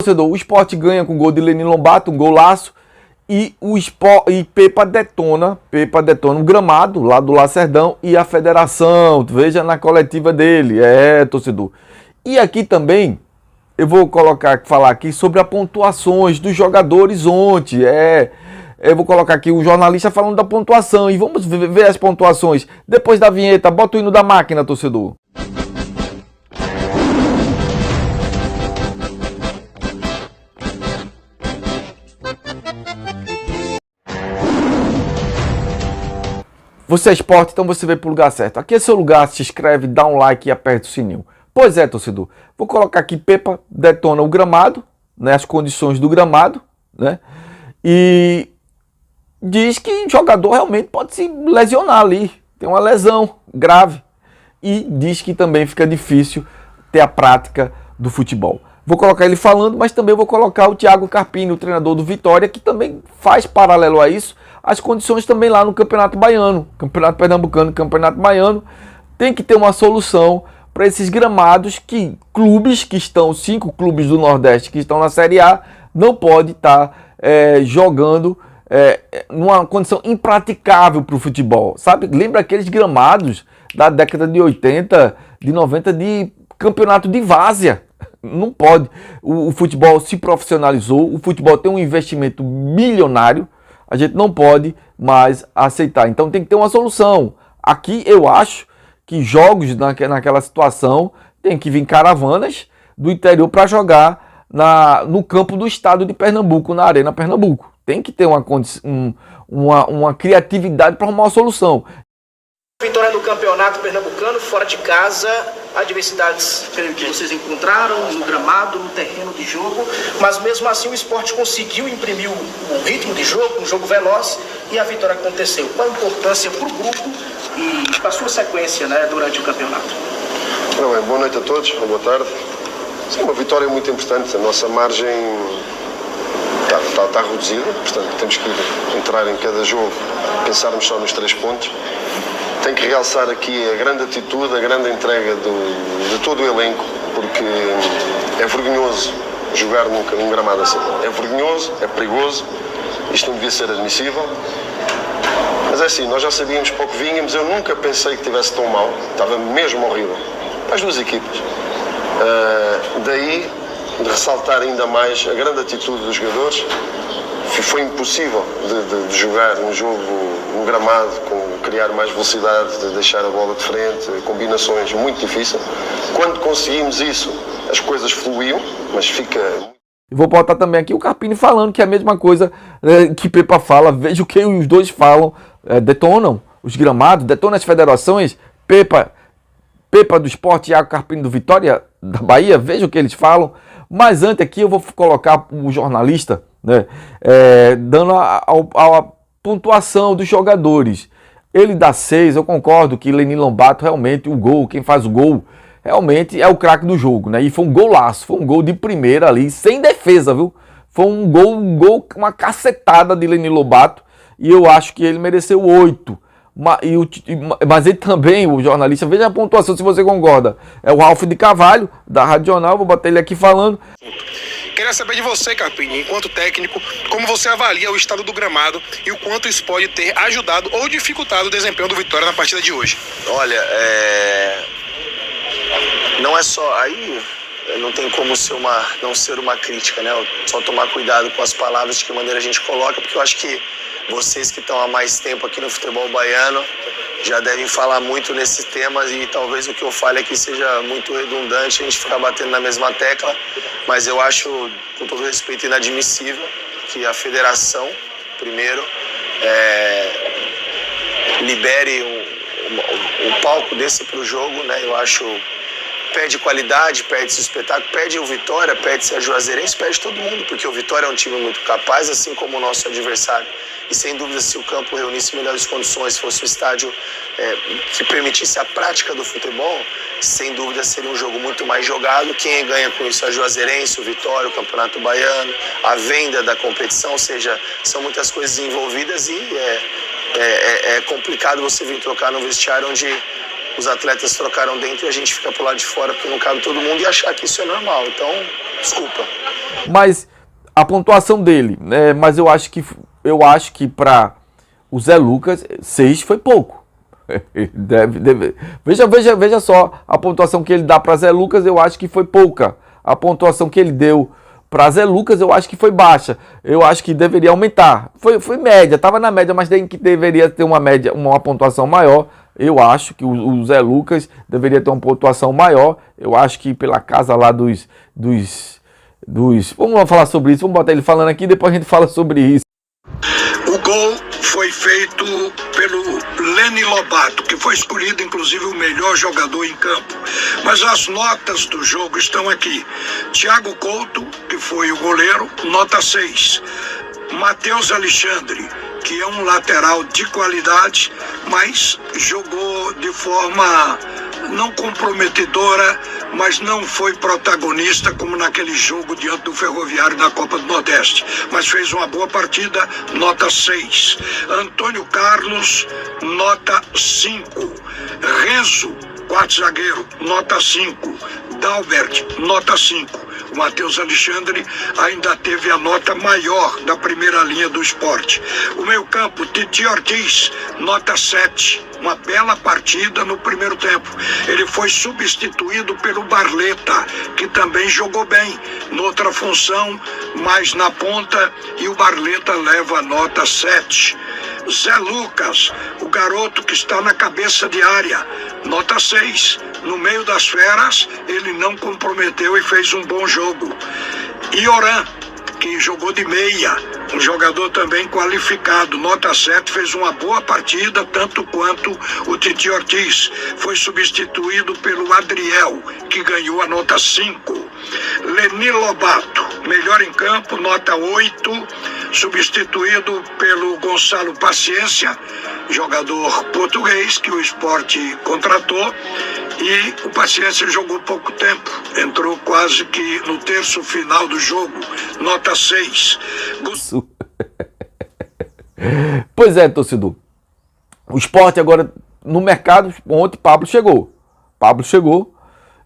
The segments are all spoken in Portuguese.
torcedor, o Sport ganha com o gol de Lenny Lombato, um golaço, e Pepa detona o gramado lá do Lacerdão e a federação, veja na coletiva dele, torcedor. E aqui também, eu vou falar aqui sobre as pontuações dos jogadores ontem, eu vou colocar aqui o jornalista falando da pontuação, e vamos ver as pontuações depois da vinheta. Bota o hino da máquina, torcedor. Você é Sport, então você veio para o lugar certo. Aqui é seu lugar, se inscreve, dá um like e aperta o sininho. Pois é, torcedor. Vou colocar aqui, Pepa detona o gramado, né, as condições do gramado, né, e diz que o jogador realmente pode se lesionar ali, tem uma lesão grave. E diz que também fica difícil ter a prática do futebol. Vou colocar ele falando, mas também vou colocar o Thiago Carpini, o treinador do Vitória, que também faz paralelo a isso, as condições também lá no Campeonato Baiano, Campeonato Pernambucano, Campeonato Baiano, tem que ter uma solução para esses gramados que clubes que estão, 5 clubes do Nordeste que estão na Série A, não pode estar jogando numa condição impraticável para o futebol, sabe? Lembra aqueles gramados da década de 80, de 90, de campeonato de várzea? Não pode. O futebol se profissionalizou, o futebol tem um investimento milionário, a gente não pode mais aceitar. Então tem que ter uma solução. Aqui eu acho que jogos naquela situação tem que vir caravanas do interior para jogar no campo do estado de Pernambuco, na Arena Pernambuco. Tem que ter uma criatividade para arrumar uma solução. Vitória no Campeonato Pernambucano, fora de casa, adversidades que vocês encontraram no gramado, no terreno de jogo, mas mesmo assim o Sport conseguiu imprimir o ritmo de jogo, um jogo veloz, e a vitória aconteceu. Qual a importância para o grupo e para a sua sequência, né, durante o campeonato? Bem, boa noite a todos, boa tarde. Sim, uma vitória muito importante, a nossa margem está reduzida, portanto temos que entrar em cada jogo, pensarmos só nos 3 pontos. Tenho que realçar aqui a grande atitude, a grande entrega de todo o elenco, porque é vergonhoso jogar num gramado assim. É vergonhoso, é perigoso, isto não devia ser admissível. Mas é assim, nós já sabíamos para o que vínhamos, eu nunca pensei que estivesse tão mal, estava mesmo horrível, para as duas equipas. Daí, de ressaltar ainda mais a grande atitude dos jogadores. Foi impossível de jogar um jogo no gramado, criar mais velocidade, de deixar a bola de frente, combinações muito difíceis. Quando conseguimos isso, as coisas fluíam, mas fica... Vou botar também aqui o Carpini falando que é a mesma coisa que Pepa fala. Veja o que os dois falam, detonam os gramados, detonam as federações. Pepa do Sport, Thiago Carpini do Vitória da Bahia, veja o que eles falam. Mas antes aqui eu vou colocar o jornalista, né, dando a pontuação dos jogadores. Ele dá 6, eu concordo que Lenny Lombato realmente, quem faz o gol, realmente é o craque do jogo, né? E foi um golaço, foi um gol de primeira ali, sem defesa, viu? Foi um gol, uma cacetada de Lenny Lombato, e eu acho que ele mereceu 8. Mas ele também, o jornalista, veja a pontuação se você concorda. É o Ralf de Carvalho, da Rádio Jornal, vou botar ele aqui falando. Queria saber de você, Carpini, enquanto técnico, como você avalia o estado do gramado e o quanto isso pode ter ajudado ou dificultado o desempenho do Vitória na partida de hoje. Olha, não é só... Aí não tem como não ser uma crítica, né? Só tomar cuidado com as palavras, de que maneira a gente coloca, porque eu acho que vocês que estão há mais tempo aqui no futebol baiano já devem falar muito nesses temas, e talvez o que eu fale aqui seja muito redundante, a gente ficar batendo na mesma tecla, mas eu acho, com todo respeito, inadmissível que a federação, primeiro, libere um palco desse para o jogo, né? Eu acho... Perde qualidade, perde-se o espetáculo, perde o Vitória, perde-se a Juazeirense, perde todo mundo, porque o Vitória é um time muito capaz, assim como o nosso adversário. E sem dúvida, se o campo reunisse melhores condições, fosse um estádio que permitisse a prática do futebol, sem dúvida seria um jogo muito mais jogado. Quem ganha com isso é a Juazeirense, o Vitória, o Campeonato Baiano, a venda da competição, ou seja, são muitas coisas envolvidas, e é complicado você vir trocar no vestiário onde os atletas trocaram dentro e a gente fica pro lado de fora porque não cabe todo mundo e achar que isso é normal. Então, desculpa. Mas a pontuação dele, né? Mas eu acho que para o Zé Lucas 6 foi pouco. Veja só a pontuação que ele dá para Zé Lucas, eu acho que foi pouca. A pontuação que ele deu para Zé Lucas, eu acho que foi baixa. Eu acho que deveria aumentar. Foi média, estava na média, mas que deveria ter uma média, uma pontuação maior. Eu acho que o Zé Lucas deveria ter uma pontuação maior. Eu acho que pela casa lá dos... Vamos falar sobre isso, vamos botar ele falando aqui, depois a gente fala sobre isso. O gol foi feito pelo Leni Lobato, que foi escolhido inclusive o melhor jogador em campo. Mas as notas do jogo estão aqui. Thiago Couto, que foi o goleiro, nota 6. Matheus Alexandre, que é um lateral de qualidade, mas jogou de forma não comprometedora, mas não foi protagonista como naquele jogo diante do Ferroviário na Copa do Nordeste. Mas fez uma boa partida, nota 6. Antônio Carlos, nota 5. Renzo, quarto zagueiro, nota 5. Dalbert, nota 5. O Matheus Alexandre ainda teve a nota maior da primeira linha do Sport. O meio-campo, Titi Ortiz, nota 7. Uma bela partida no primeiro tempo. Ele foi substituído pelo Barleta, que também jogou bem, noutra função, mais na ponta, e o Barleta leva a nota 7. Zé Lucas, o garoto que está na cabeça de área, nota 6. No meio das feras, ele não comprometeu e fez um bom jogo. Ioran, que jogou de meia, um jogador também qualificado, nota 7, fez uma boa partida, tanto quanto o Titi Ortiz. Foi substituído pelo Adriel, que ganhou a nota 5. Leni Lobato, melhor em campo, nota 8, substituído pelo Gonçalo Paciência, jogador português que o Sport contratou, e o Paciência jogou pouco tempo, entrou quase que no terço final do jogo, nota 6. Pois é, torcedor. O Sport agora no mercado, ontem Pablo chegou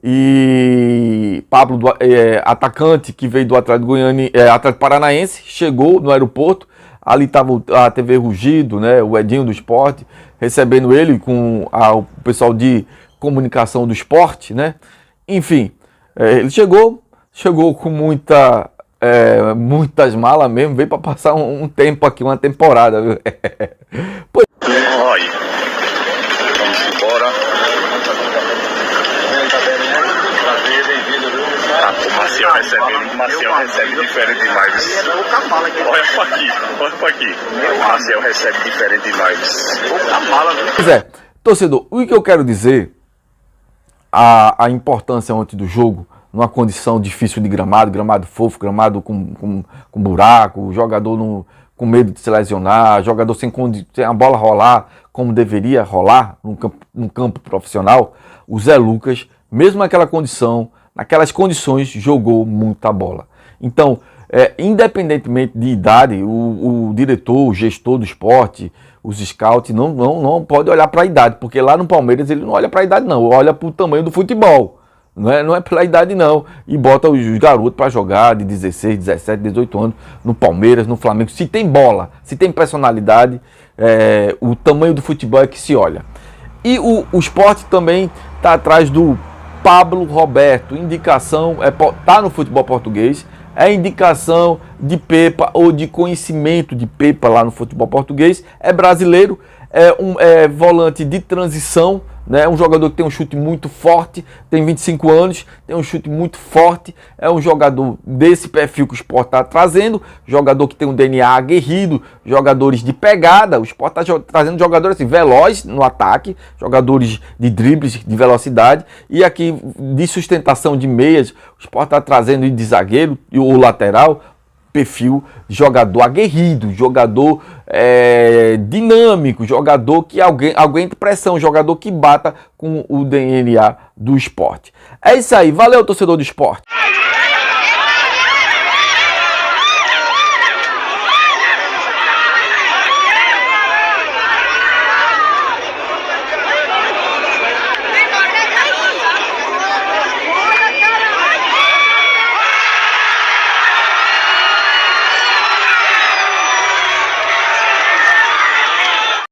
e Pablo, atacante que veio do Atlético Goiânia, Atlético Paranaense, chegou no aeroporto. Ali estava a TV Rugido, né, o Edinho do Sport, recebendo ele com o pessoal de comunicação do Sport, né? Enfim, ele chegou com muitas malas mesmo, veio para passar um tempo aqui, uma temporada, viu? Pois... Oi, vamos embora. O Maciel recebe diferente demais. Olha pra aqui. O Maciel recebe diferente demais. Pois é, torcedor, o que eu quero dizer, a importância ontem do jogo, numa condição difícil de gramado fofo, gramado com buraco, jogador com medo de se lesionar, jogador sem a bola rolar como deveria rolar no campo profissional. O Zé Lucas, mesmo naquelas condições, jogou muita bola. Então, independentemente de idade, o diretor, o gestor do esporte, os scouts não pode olhar para a idade, porque lá no Palmeiras ele não olha para a idade não, olha para o tamanho do futebol. Não é pela idade não, e bota os garotos para jogar de 16, 17, 18 anos no Palmeiras, no Flamengo. Se tem bola, se tem personalidade, o tamanho do futebol é que se olha. E o Sport também está atrás do Pablo Roberto, indicação, tá no futebol português, é indicação de Pepa ou de conhecimento de Pepa lá no futebol português, é brasileiro, é volante de transição, né? Um jogador que tem um chute muito forte, tem 25 anos, tem um chute muito forte, é um jogador desse perfil que o Sport está trazendo, jogador que tem um DNA aguerrido, jogadores de pegada. O Sport está trazendo jogadores assim, velozes no ataque, jogadores de dribles, de velocidade, e aqui de sustentação de meias, o Sport está trazendo de zagueiro e o lateral, perfil jogador aguerrido, jogador dinâmico, jogador que aguenta pressão, jogador que bata com o DNA do esporte. É isso aí, valeu, torcedor do esporte.